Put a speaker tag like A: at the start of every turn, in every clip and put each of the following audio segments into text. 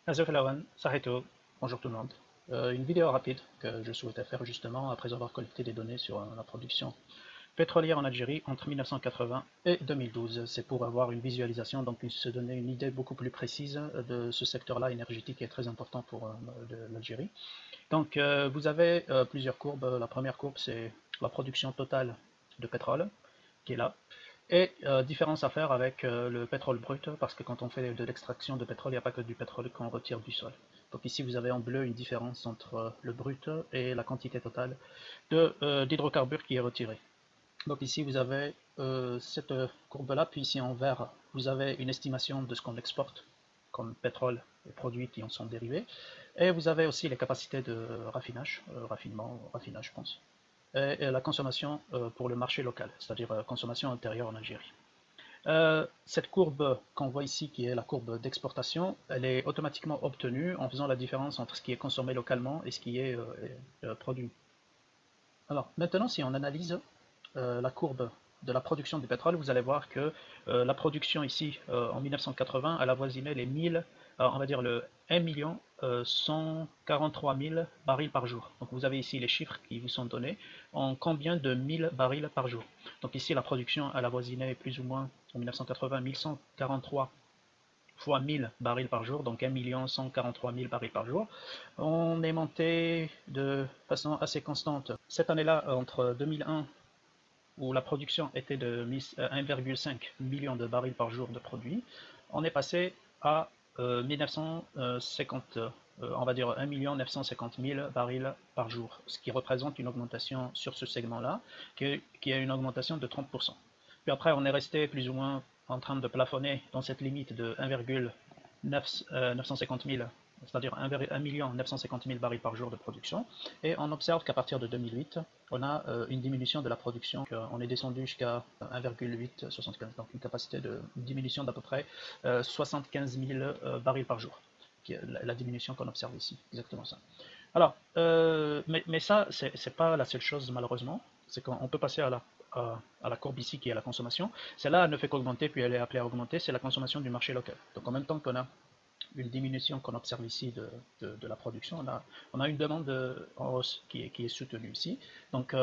A: Azur Lawan, Saheto, bonjour tout le monde. Une vidéo rapide que je souhaitais faire justement après avoir collecté des données sur la production pétrolière en Algérie entre 1980 et 2012. C'est pour avoir une visualisation, donc se donner une idée beaucoup plus précise de ce secteur-là énergétique qui est très important pour l'Algérie. Donc vous avez plusieurs courbes. La première courbe, c'est la production totale de pétrole qui est là. Et différence à faire avec le pétrole brut, parce que quand on fait de l'extraction de pétrole, il n'y a pas que du pétrole qu'on retire du sol. Donc ici, vous avez en bleu une différence entre le brut et la quantité totale d'hydrocarbures qui est retirée. Donc ici, vous avez cette courbe-là, puis ici en vert, vous avez une estimation de ce qu'on exporte comme pétrole et produits qui en sont dérivés. Et vous avez aussi les capacités de raffinage, raffinage, je pense, et la consommation pour le marché local, c'est-à-dire consommation intérieure en Algérie. Cette courbe qu'on voit ici, qui est la courbe d'exportation, elle est automatiquement obtenue en faisant la différence entre ce qui est consommé localement et ce qui est produit. Alors maintenant, si on analyse la courbe de la production du pétrole, vous allez voir que la production ici en 1980, elle avoisinait les 1000, on va dire le 1 million 143 000 barils par jour. Donc vous avez ici les chiffres qui vous sont donnés en combien de 1000 barils par jour. Donc ici la production elle avoisinait plus ou moins en 1980 1143 fois 1000 barils par jour, donc 1 143 000 barils par jour. On est monté de façon assez constante. Cette année-là, entre 2001 où la production était de 1,5 million de barils par jour de produits, on est passé à 1950, on va dire 1 950 000 barils par jour, ce qui représente une augmentation sur ce segment-là, qui est une augmentation de 30%. Puis après, on est resté plus ou moins en train de plafonner dans cette limite de 1,950 000, c'est-à-dire 1 950 000 barils par jour de production. Et on observe qu'à partir de 2008, on a une diminution de la production. On est descendu jusqu'à 1,875, donc une capacité de diminution d'à peu près 75 000 barils par jour, qui est la diminution qu'on observe ici, exactement ça. Alors, mais ça, c'est pas la seule chose malheureusement, c'est qu'on peut passer à la courbe ici qui est la consommation. Celle-là ne fait qu'augmenter, puis elle est appelée à augmenter, c'est la consommation du marché local. Donc en même temps qu'on a une diminution qu'on observe ici de la production, on a une demande en hausse qui est soutenue ici. Donc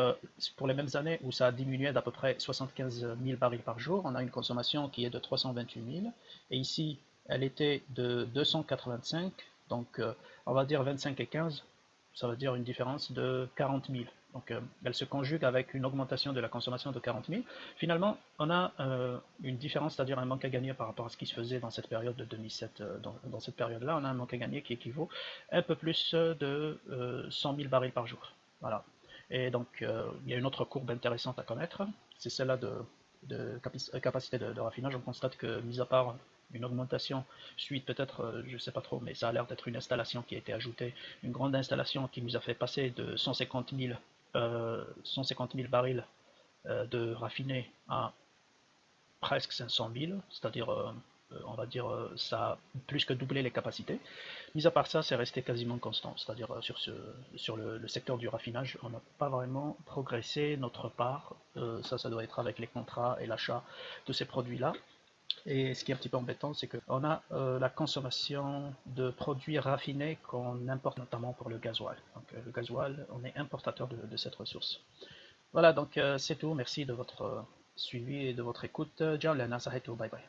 A: pour les mêmes années où ça a diminué d'à peu près 75 000 barils par jour, on a une consommation qui est de 328 000. Et ici, elle était de 285, donc on va dire 25 et 15, ça veut dire une différence de 40 000. Donc elle se conjugue avec une augmentation de la consommation de 40 000. Finalement, on a une différence, c'est-à-dire un manque à gagner par rapport à ce qui se faisait dans cette période de 2007. Dans cette période-là, on a un manque à gagner qui équivaut un peu plus de 100 000 barils par jour. Voilà. Et donc, il y a une autre courbe intéressante à connaître, c'est celle-là de capacité de raffinage. On constate que, mis à part une augmentation suite peut-être, je ne sais pas trop, mais ça a l'air d'être une installation qui a été ajoutée, une grande installation qui nous a fait passer de 150 000 barils de raffinés à presque 500 000, c'est-à-dire on va dire ça a plus que doublé les capacités. Mis à part ça, c'est resté quasiment constant, c'est-à-dire sur le secteur du raffinage, on n'a pas vraiment progressé notre part. Ça doit être avec les contrats et l'achat de ces produits-là. Et ce qui est un petit peu embêtant, c'est qu'on a la consommation de produits raffinés qu'on importe notamment pour le gasoil. Donc le gasoil, on est importateur de cette ressource. Voilà, donc c'est tout. Merci de votre suivi et de votre écoute. Ciao, Lena, ça tout. Bye bye.